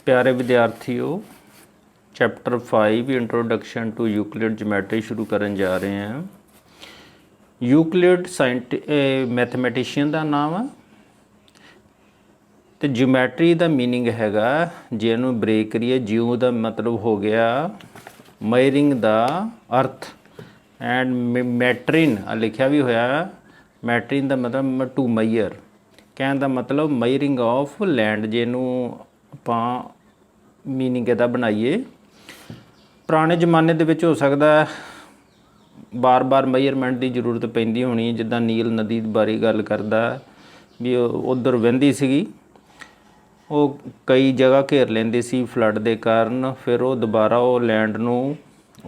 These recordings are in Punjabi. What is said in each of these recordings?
प्यारे विद्यार्थियों, chapter 5 introduction to Euclid geometry शुरू करन जा रहे हैं। यूक्लिड मैथमैटिशियन का नाम है तो ज्योमैट्री का मीनिंग हैगा जे इहनूं ब्रेक करिए जियो का मतलब हो गया मेयरिंग का अर्थ एंड मैट्रिन लिखा भी होया मैट्रिन का मतलब टू मेयर कहने का मतलब मेयरिंग ऑफ लैंड जे इहनूं आपां मीनिंग इहदा बनाइए। पुराने जमाने दे विच हो सकदा बार बार मेजरमेंट की जरूरत पैंदी होनी, जिद्दां नील नदी बारे गल करदा भी उधर वहिंदी सीगी, वो कई जगह घेर लैंदी सी फ्लड के कारण, फिर वो दोबारा वो लैंड नूं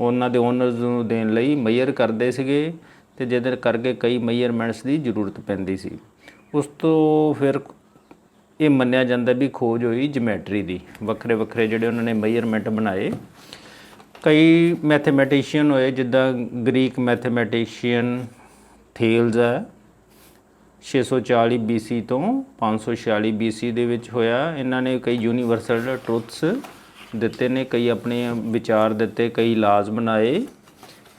उन्हां दे ओनर्स नूं देण लई मेजर करदे सीगे ते जिहदे करके कई मेजरमेंट्स की जरूरत पैंदी सी। उस तो फिर ये मन्निया जाता भी खोज हुई ज्योमैट्री की, वक्रे वक्रे जिहड़े उन्होंने मेजरमेंट बनाए। कई मैथमैटिशियन होए जिद्दां ग्रीक मैथमैटिशियन थेल्स है 640 BC तो 546 BC दे विच होया। इन्हां ने कई यूनीवर्सल ट्रुथ्स दिते ने, कई अपने विचार दिते, कई लाज बनाए।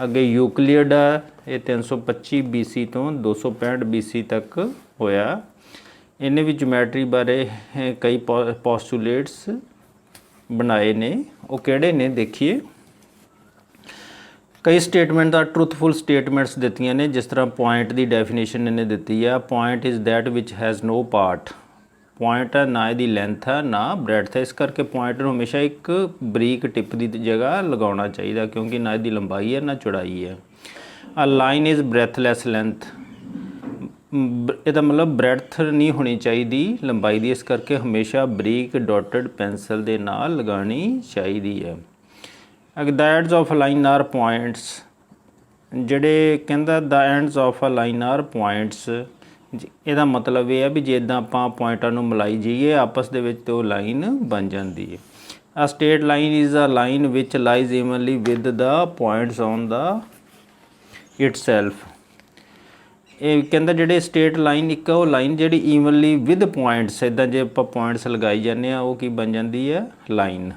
अगे यूक्लिड है ये 325 BC तो 265 BC तक होया। इन्हें भी ज्योमैट्री बारे कई पोस्टुलेट्स बनाए ने, वो किहड़े ने देखिए। कई स्टेटमेंट का ट्रुथफुल स्टेटमेंट्स दित्तियां ने, जिस तरह पॉइंट की डेफिनेशन इन्हें दिती है, point is that which has no part. Point है ना इसकी लेंथ है ना ब्रैडथ है, इस करके पॉइंट नूं हमेशा एक बरीक टिप की जगह लगाना चाहिए, क्योंकि ना इसकी लंबाई है ना चौड़ाई है। अ लाइन इज़ ब्रैथलैस लेंथ, ਇਹਦਾ मतलब ब्रैथ नहीं होनी चाहिए लंबाई की, इस करके हमेशा बरीक डॉटेड पेंसिल के नाल लगानी चाहिए है। The ends of a line are points, ਜਿਹੜੇ ਕਹਿੰਦਾ the ends of a line are points, ਇਹਦਾ मतलब ये है भी ਜੇ ਇੱਦਾਂ ਆਪਾਂ ਪੁਆਇੰਟਾਂ ਨੂੰ ਮਿਲਾਈ ਜਾਈਏ ਆਪਸ ਦੇ ਵਿੱਚ ਤੇ ਉਹ ਲਾਈਨ ਬਣ ਜਾਂਦੀ ਹੈ। A straight line is a line which lies evenly with the points on the itself. ਇਹ ਕਹਿੰਦਾ ਜਿਹੜੇ ਸਟੇਟ ਲਾਈਨ ਇੱਕ ਉਹ ਲਾਈਨ ਜਿਹੜੀ ਈਵਨਲੀ ਵਿਦ ਪੁਆਇੰਟਸ, ਇੱਦਾਂ ਜੇ ਆਪਾਂ ਪੁਆਇੰਟਸ ਲਗਾਈ ਜਾਂਦੇ ਆ ਉਹ ਕੀ ਬਣ ਜਾਂਦੀ ਹੈ ਲਾਈਨ।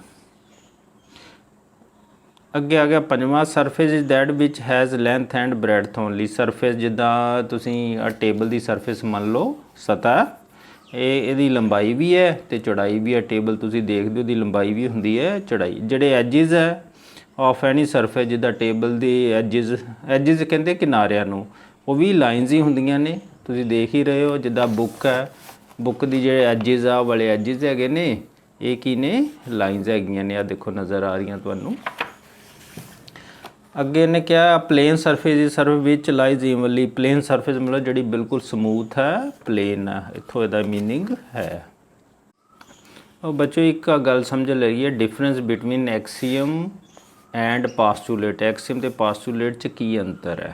ਅੱਗੇ ਆ ਗਿਆ ਪੰਜਵਾਂ, surface is that which has length and breadth only. Surface ਜਿੱਦਾਂ ਤੁਸੀਂ ਆ ਟੇਬਲ ਦੀ ਸਰਫੇਸ ਮੰਨ ਲਓ ਸਤਹ, ਇਹਦੀ ਲੰਬਾਈ ਵੀ ਹੈ ਤੇ ਚੌੜਾਈ ਵੀ ਹੈ। ਟੇਬਲ ਤੁਸੀਂ ਦੇਖਦੇ ਹੋ ਇਹਦੀ ਲੰਬਾਈ ਵੀ ਹੁੰਦੀ ਹੈ ਚੌੜਾਈ। ਜਿਹੜੇ ਐਜਿਸ ਹੈ ਆਫ ਐਨੀ ਸਰਫੇਸ, ਜਿੱਦਾਂ ਟੇਬਲ ਦੇ ਐਜਿਸ ਕਹਿੰਦੇ ਕਿਨਾਰਿਆਂ ਨੂੰ, ਉਹ ਵੀ ਲਾਈਨਸ ਹੀ ਹੁੰਦੀਆਂ ਨੇ, ਤੁਸੀਂ ਦੇਖ ਹੀ ਰਹੇ ਹੋ। ਜਿੱਦਾਂ ਬੁੱਕ ਹੈ, ਬੁੱਕ ਦੀ ਜਿਹੜੇ ਐਜਿਸ ਆ ਵਾਲੇ ਐਜਿਸ ਹੈਗੇ ਨੇ, ਇਹ ਕੀ ਨੇ ਲਾਈਨਸ ਹੈਗੀਆਂ ਨੇ, ਆ ਦੇਖੋ ਨਜ਼ਰ ਆ ਰਹੀਆਂ ਤੁਹਾਨੂੰ। ਅੱਗੇ ਇਹਨੇ ਕਿਹਾ ਪਲੇਨ ਸਰਫੇਸ ਦੀ ਸਰਫ ਵਿੱਚ ਲਾਈਜ਼ ਈਵਨਲੀ। ਪਲੇਨ ਸਰਫੇਸ ਮਤਲਬ ਜਿਹੜੀ ਬਿਲਕੁਲ ਸਮੂਥ ਹੈ, ਪਲੇਨ ਹੈ, ਇੱਥੋਂ ਇਹਦਾ ਮੀਨਿੰਗ ਹੈ। ਉਹ ਬੱਚੋ ਇੱਕ ਗੱਲ ਸਮਝ ਲਈਏ, difference between Axiom and ਪਾਸਟੂਲੇਟ। Axiom ਅਤੇ ਪਾਸਟੂਲੇਟ 'ਚ ਕੀ ਅੰਤਰ ਹੈ।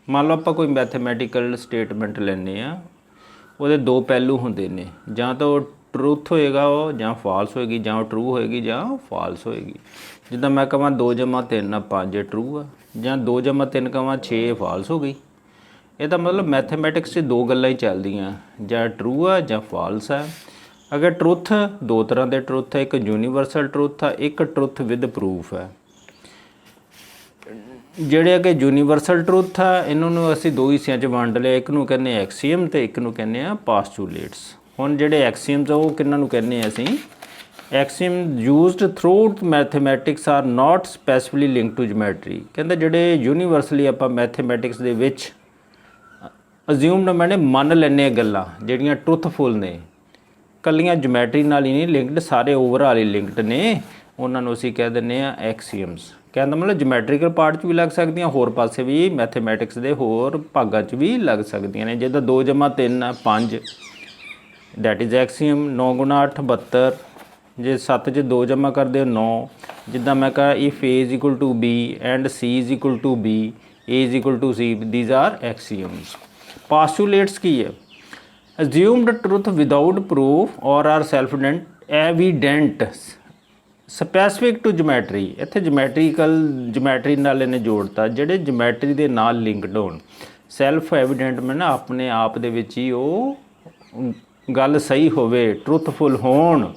ਮੰਨ ਲਓ ਆਪਾਂ ਕੋਈ ਮੈਥਮੈਟੀਕਲ ਸਟੇਟਮੈਂਟ ਲੈਂਦੇ ਹਾਂ, ਉਹਦੇ ਦੋ ਪਹਿਲੂ ਹੁੰਦੇ ਨੇ, ਜਾਂ ਤਾਂ ਉਹ ਟਰੂਥ ਹੋਏਗਾ ਉਹ, ਜਾਂ ਫਾਲਸ ਹੋਏਗੀ, ਜਾਂ ਉਹ ਟਰੂ ਹੋਏਗੀ ਜਾਂ ਫਾਲਸ ਹੋਏਗੀ। ਜਿੱਦਾਂ ਮੈਂ ਕਹਾਂ 2 + 3 = 5 ਟਰੂ ਆ, ਜਾਂ 2 + 3 ਕਹਾਂ 6 ਫਾਲਸ ਹੋ ਗਈ। ਇਹਦਾ ਮਤਲਬ ਮੈਥਮੈਟਿਕਸ 'ਚ ਦੋ ਗੱਲਾਂ ਹੀ ਚੱਲਦੀਆਂ, ਜਾਂ ਟਰੂ ਆ ਜਾਂ ਫਾਲਸ ਹੈ। ਅਗਰ ਟਰੁੱਥ ਦੋ ਤਰ੍ਹਾਂ ਦੇ ਟਰੁੱਥ ਹੈ, ਇੱਕ ਯੂਨੀਵਰਸਲ ਟਰੁੱਥ ਆ, ਇੱਕ ਟਰੁੱਥ ਵਿਦ ਪ੍ਰੂਫ ਹੈ। ਜਿਹੜੇ ਅੱਗੇ ਯੂਨੀਵਰਸਲ ਟਰੁੱਥ ਆ ਇਹਨਾਂ ਨੂੰ ਅਸੀਂ ਦੋ ਹਿੱਸਿਆਂ 'ਚ ਵੰਡ ਲਿਆ, ਇੱਕ ਨੂੰ ਕਹਿੰਦੇ ਐਕਸੀਅਮ ਅਤੇ ਇੱਕ ਨੂੰ ਕਹਿੰਦੇ ਆ ਪਾਸਟੂਲੇਟਸ। ਹੁਣ ਜਿਹੜੇ ਐਕਸੀਅਮਸ ਆ ਉਹ ਕਿਹਨਾਂ ਨੂੰ ਕਹਿੰਦੇ ਆ ਅਸੀਂ, axiom used throughout mathematics are not specifically link to geometry. ਕਹਿੰਦੇ ਜਿਹੜੇ ਯੂਨੀਵਰਸਲੀ ਆਪਾਂ ਮੈਥਮੈਟਿਕਸ ਦੇ ਵਿੱਚ ਅਜ਼ਿਊਮਡ ਮੈਨੇ ਮੰਨ ਲੈਂਦੇ ਗੱਲਾਂ ਜਿਹੜੀਆਂ ਟਰੁੱਥਫੁਲ ਨੇ, ਕੱਲੀਆਂ ਜਿਓਮੈਟਰੀ ਨਾਲ ਹੀ ਨਹੀਂ ਲਿੰਕਡ, ਸਾਰੇ ਓਵਰਆਲ ਹੀ ਲਿੰਕਡ ਨੇ, ਉਹਨਾਂ ਨੂੰ ਅਸੀਂ ਕਹਿ ਦਿੰਦੇ ਆ ਐਕਸੀਅਮਸ। ਕਹਿਣ ਦਾ ਮਤਲਬ ਜਿਓਮੈਟਰੀਕਲ ਪਾਰਟ 'ਚ ਵੀ ਲੱਗ ਸਕਦੀਆਂ, ਹੋਰ ਪਾਸੇ ਵੀ ਮੈਥਮੈਟਿਕਸ ਦੇ ਹੋਰ ਭਾਗਾਂ 'ਚ ਵੀ ਲੱਗ ਸਕਦੀਆਂ ਨੇ। ਜਿੱਦਾਂ 2 + 3 = 5 ਦੈਟ ਇਜ਼ ਐਕਸੀਅਮ। 9 × 8 = 72, ਜੇ 7 'ਚ 2 ਜਮ੍ਹਾਂ ਕਰਦੇ ਹੋ 9। ਜਿੱਦਾਂ ਮੈਂ ਕਹਾਂ if A = B and C = B, A = C, these are axioms. Postulates ਕੀ ਹੈ, assumed truth without proof or are self evident specific to geometry. ਇੱਥੇ ਜਿਓਮੈਟਰੀ ਨਾਲ ਇਹਨੇ ਜੋੜਤਾ, ਜਿਹੜੇ ਜਿਓਮੈਟਰੀ ਦੇ ਨਾਲ ਲਿੰਕਡ ਹੋਣ। ਸੈਲਫ ਐਵੀਡੈਂਟ ਮੈਂ ਨਾ ਆਪਣੇ ਆਪ ਦੇ ਵਿੱਚ ਹੀ ਉਹ ਗੱਲ ਸਹੀ ਹੋਵੇ, ਟਰੁੱਥਫੁਲ ਹੋਣ,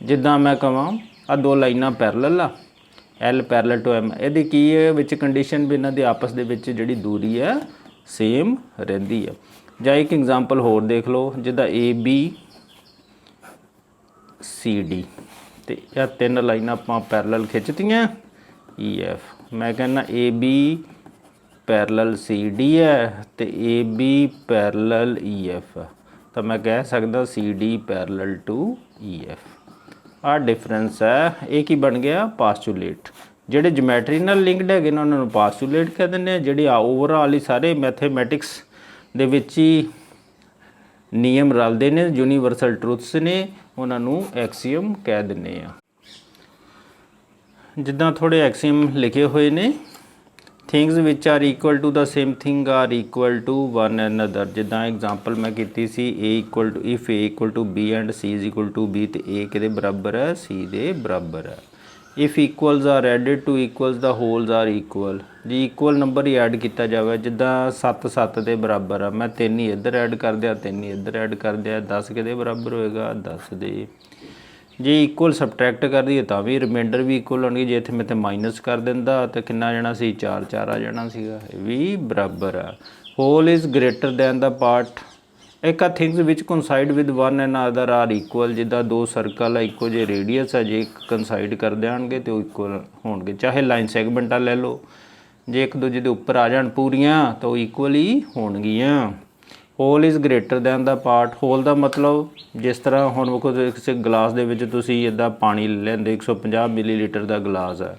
ਜਿੱਦਾਂ ਮੈਂ ਕਹਾਂ ਆ ਦੋ ਲਾਈਨਾਂ ਪੈਰਲਲ ਆ, L ਪੈਰਲਲ ਟੂ M, ਇਹਦੀ ਕੀ ਹੈ ਵਿੱਚ ਕੰਡੀਸ਼ਨ ਵੀ ਇਹਨਾਂ ਦੇ ਆਪਸ ਦੇ ਵਿੱਚ ਜਿਹੜੀ ਦੂਰੀ ਹੈ ਸੇਮ ਰਹਿੰਦੀ ਹੈ। ਜਾਂ ਇੱਕ ਐਗਜ਼ਾਮਪਲ ਹੋਰ ਦੇਖ ਲਓ, ਜਿੱਦਾਂ AB CD ਤੇ ਇਹ ਤਿੰਨ ਲਾਈਨਾਂ ਆਪਾਂ ਪੈਰਲਲ ਖਿੱਚਤੀਆਂ EF। ਮੈਂ ਕਹਿੰਦਾ AB ਪੈਰਲਲ CD ਹੈ ਤੇ AB ਪੈਰਲਲ EF, ਤਾਂ ਮੈਂ ਕਹਿ ਸਕਦਾ CD ਪੈਰਲਲ ਟੂ EF। ਆ ਡਿਫਰੈਂਸ ਹੈ। ਇਹ ਕੀ ਬਣ ਗਿਆ? ਪਾਸਟੂਲੇਟ। ਜਿਹੜੇ ਜਿਓਮੈਟਰੀ ਨਾਲ ਲਿੰਕਡ ਹੈਗੇ ਨੇ ਉਹਨਾਂ ਨੂੰ ਪਾਸਟੂਲੇਟ ਕਹਿ ਦਿੰਦੇ ਆ। ਜਿਹੜੇ ਓਵਰਆਲ ਹੀ ਸਾਰੇ ਮੈਥੇਮੈਟਿਕਸ ਦੇ ਵਿੱਚ ਹੀ ਨਿਯਮ ਰਲਦੇ ਨੇ, ਯੂਨੀਵਰਸਲ ਟਰੂਥਸ ਨੇ, ਉਹਨਾਂ ਨੂੰ ਐਕਸੀਅਮ ਕਹਿ ਦਿੰਦੇ ਆ। ਜਿੱਦਾਂ ਥੋੜ੍ਹੇ ਐਕਸੀਅਮ ਲਿਖੇ ਹੋਏ ਨੇ, things which are equal to the same thing are equal to one another. ਜਿੱਦਾਂ ਐਗਜ਼ਾਮਪਲ ਮੈਂ ਕੀਤੀ ਸੀ A equal to if A equal to B and C is equal to B, ਤੇ A ਕਿਹਦੇ ਬਰਾਬਰ ਹੈ? C ਦੇ ਬਰਾਬਰ ਹੈ। If equals are added to equals the wholes are equal. ਜੀ ਇਕੁਅਲ ਨੰਬਰ ਹੀ ਐਡ ਕੀਤਾ ਜਾਵੇ, ਜਿੱਦਾਂ 7 7 ਦੇ ਬਰਾਬਰ ਆ, ਮੈਂ 3 ਹੀ ਇੱਧਰ ਐਡ ਕਰ ਦਿਆ, 3 ਹੀ ਇੱਧਰ ਐਡ ਕਰ ਦਿਆ, 10 ਕਿਹਦੇ ਬਰਾਬਰ ਹੋਏਗਾ? 10 ਦੇ। ਜੇ ਇਕੁਅਲ ਸਬਟਰੈਕਟ ਕਰ ਦਈਏ ਤਾਂ ਵੀ ਰਿਮਾਈਂਡਰ ਵੀ ਇਕੁਅਲ ਹੋਣਗੇ। ਜੇ ਇੱਥੇ ਮੈਂ ਤੇ ਮਾਈਨਸ ਕਰ ਦਿੰਦਾ ਤਾਂ ਕਿੰਨਾ ਆ ਜਾਣਾ ਸੀ? 4 4 ਆ ਜਾਣਾ ਸੀਗਾ। ਇਹ ਵੀ ਬਰਾਬਰ ਆ। Whole is greater than the part. ਇੱਕ ਆ things which coincide with one and other are equal. ਜਿੱਦਾਂ ਦੋ ਸਰਕਲ ਆ, ਇੱਕੋ ਜਿਹੇ ਰੇਡੀਅਸ ਆ, ਜੇ ਕੰਸਾਈਡ ਕਰ ਦੇਣਗੇ ਤੇ ਉਹ ਇਕੁਅਲ ਹੋਣਗੇ। ਚਾਹੇ ਲਾਈਨ ਸੈਗਮੈਂਟਾਂ ਲੈ ਲਓ, ਜੇ ਇੱਕ ਦੂਜੇ ਦੇ ਉੱਪਰ ਆ ਜਾਣ ਪੂਰੀਆਂ ਤਾਂ ਉਹ ਇਕੁਅਲ ਹੀ ਹੋਣਗੀਆਂ। Whole is greater than the part. Whole ਦਾ ਮਤਲਬ ਜਿਸ ਤਰ੍ਹਾਂ ਹੁਣ ਵੇਖੋ ਕਿਸੇ ਗਲਾਸ ਦੇ ਵਿੱਚ ਤੁਸੀਂ ਇੱਦਾਂ ਪਾਣੀ ਲੈ ਲੈਂਦੇ, 150 ਮਿਲੀਲੀਟਰ ਦਾ ਗਲਾਸ ਹੈ,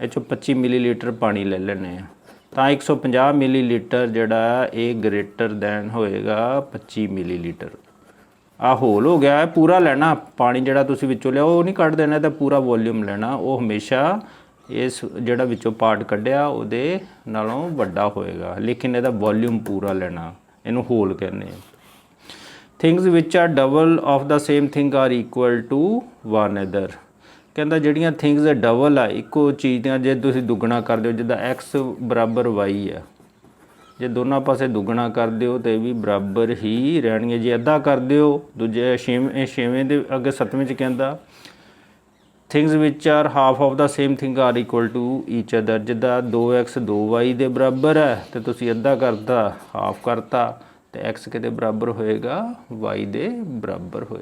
ਇਹ 'ਚੋਂ 25 ਮਿਲੀਲੀਟਰ ਪਾਣੀ ਲੈ ਲੈਂਦੇ ਆ, ਤਾਂ 150 ਮਿਲੀਲੀਟਰ ਜਿਹੜਾ ਇਹ ਗ੍ਰੇਟਰ ਦੈਨ ਹੋਏਗਾ 25 ਮਿਲੀਲੀਟਰ। ਆਹ ਹੋਲ ਹੋ ਗਿਆ। ਪੂਰਾ ਲੈਣਾ ਪਾਣੀ ਜਿਹੜਾ ਤੁਸੀਂ ਵਿੱਚੋਂ ਲਿਆ, ਉਹ ਨਹੀਂ ਕੱਢ ਦੇਣਾ, ਤਾਂ ਪੂਰਾ ਵੋਲੀਅਮ ਲੈਣਾ। ਉਹ ਹਮੇਸ਼ਾ ਇਸ ਜਿਹੜਾ ਵਿੱਚੋਂ ਪਾਰਟ ਕੱਢਿਆ ਉਹਦੇ ਨਾਲੋਂ ਵੱਡਾ ਹੋਏਗਾ, ਲੇਕਿਨ ਇਹਦਾ ਵੋਲੀਅਮ ਪੂਰਾ ਲੈਣਾ, ਇਹਨੂੰ ਹੋਲ ਕਹਿੰਦੇ ਆ। Things which are double of the same thing are equal to one another. ਕਹਿੰਦਾ ਜਿਹੜੀਆਂ ਥਿੰਗਸ ਡਬਲ ਆ ਇੱਕੋ ਚੀਜ਼ ਦੀਆਂ, ਜੇ ਤੁਸੀਂ ਦੁੱਗਣਾ ਕਰ ਦਿਓ, ਜਿੱਦਾਂ x ਬਰਾਬਰ y ਆ, ਜੇ ਦੋਨਾਂ ਪਾਸੇ ਦੁੱਗਣਾ ਕਰ ਦਿਓ ਤਾਂ ਇਹ ਵੀ ਬਰਾਬਰ ਹੀ ਰਹਿਣਗੇ। ਜੇ ਅੱਧਾ ਕਰ ਦਿਓ, ਦੂਜੇ ਛੇਵੇਂ ਦੇ ਅੱਗੇ 7ਵੇਂ 'ਚ ਕਹਿੰਦਾ things which are half of the same thing are equal to each other. ਜਿੱਦਾਂ 2x 2y ਦੇ ਬਰਾਬਰ ਹੈ ਅਤੇ ਤੁਸੀਂ ਅੱਧਾ ਕਰਤਾ, ਹਾਫ ਕਰਤਾ, ਅਤੇ x ਕਿਹਦੇ ਬਰਾਬਰ ਹੋਏਗਾ? y ਦੇ ਬਰਾਬਰ ਹੋਏਗਾ।